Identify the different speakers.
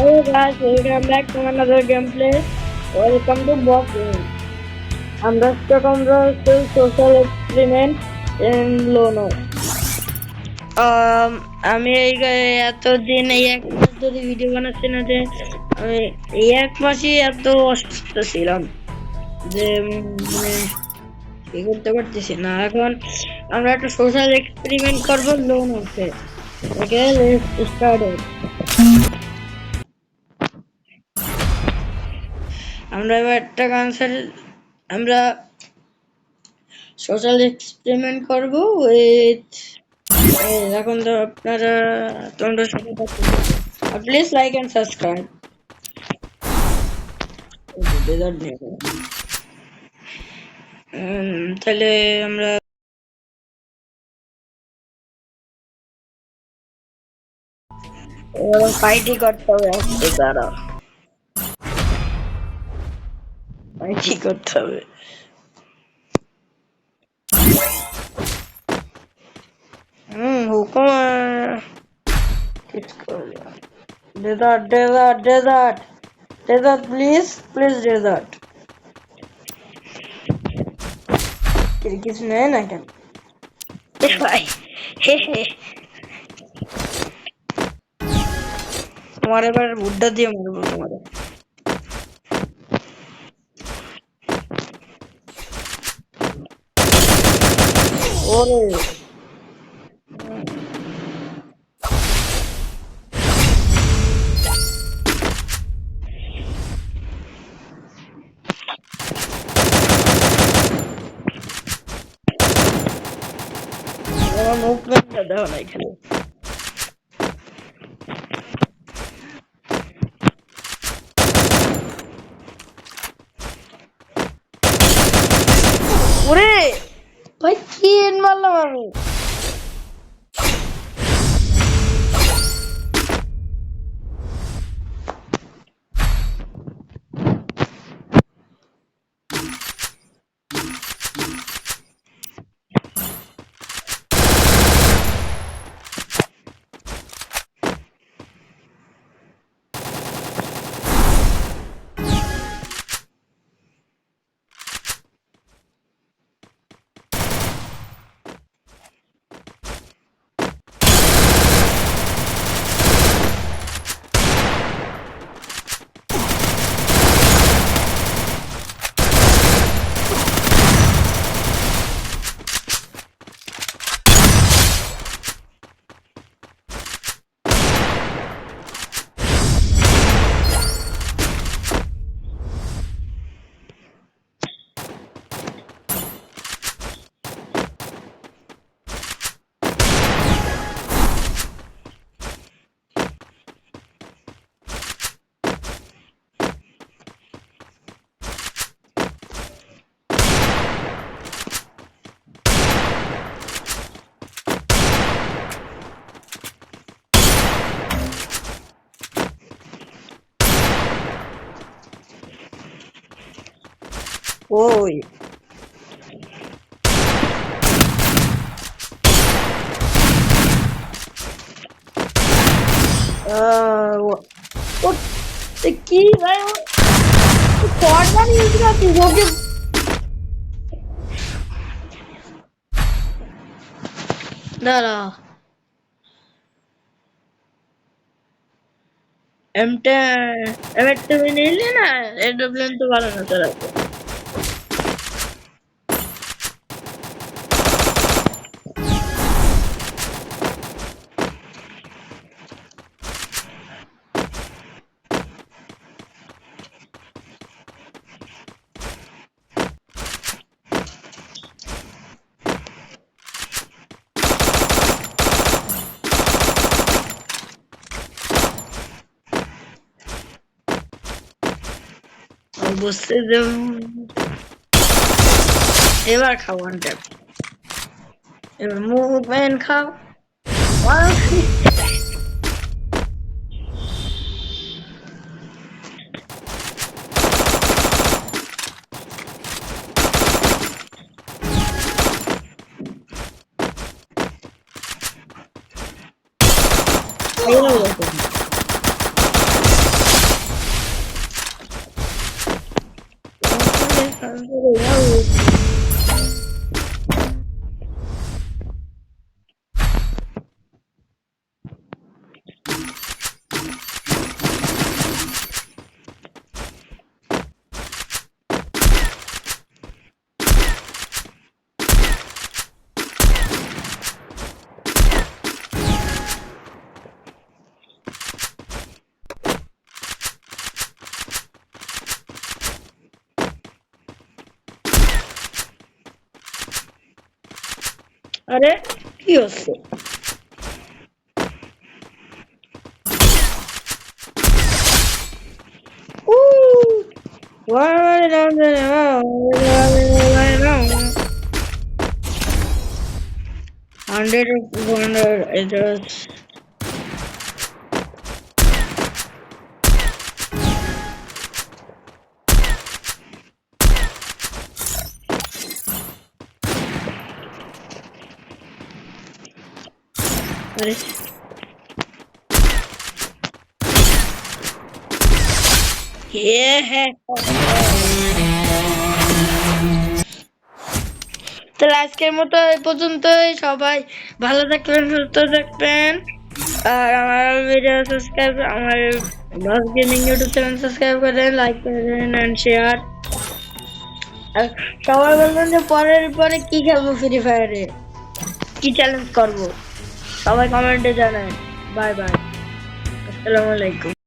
Speaker 1: Hey guys, welcome back to another gameplay. Welcome to Box Game. আমরা stuck on the social experiment in Lono. আমি এতদিন এই এক মাস ধরে ভিডিও বানাচ্ছি না যে আমি এই এক মাসই এত অসুস্থ ছিলাম যে মানে কি করতে পারতেছি না। এখন আমরা একটা সোশ্যাল এক্সপেরিমেন্ট করবো লোনোতে। ওকে, লেটস স্টার্ট ইট। আমরা এবার একটা আমরা সোশ্যাল এক্সপেরিমেন্ট করব উইথ এখন তো তোমরা সবাই প্লিজ লাইক এন্ড সাবস্ক্রাইব। তাহলে আমরা ফাইটই করতে হবে, আজকে দাঁড়া ফাইটই করতে হবে। হুকুম ডেজার্ট প্লিজ ডেজার্ট। কিছু নেয় না কেন ভাই? তোমার এবার বুড্ডা দিয়ে মারবো তোমাদের। ওরে আমার মুভমেন্টটা দেখো না এখানে। ওরে ভাই কি মারলাম আমি। ওই কি ভাই কর্নার ইউজ করছিস ওকে। দাঁড়া এমটা এমটা নিলে না এডব্লিউএম তো ভালো না তোরা। বুঝতে এবার খাও ওয়ান ট্যাপ, এবার মুভমেন্ট খাও। আরে কি হচ্ছে? Hundred of 100 address. अरे ये है তো আজকের মতো এই পর্যন্তই। সবাই ভালো থাকবেন, সুস্থ থাকবেন, আর আমার ভিডিও সাবস্ক্রাইব, আমার blog gaming YouTube channel subscribe করেন, লাইক করেন এন্ড শেয়ার। আর সবাই বলবেন যে পরে কি খেলবো, ফ্রি ফায়ারে কি চ্যালেঞ্জ করবো, সবাই কমেন্টে জানান। বাই বাই, আসসালামু আলাইকুম।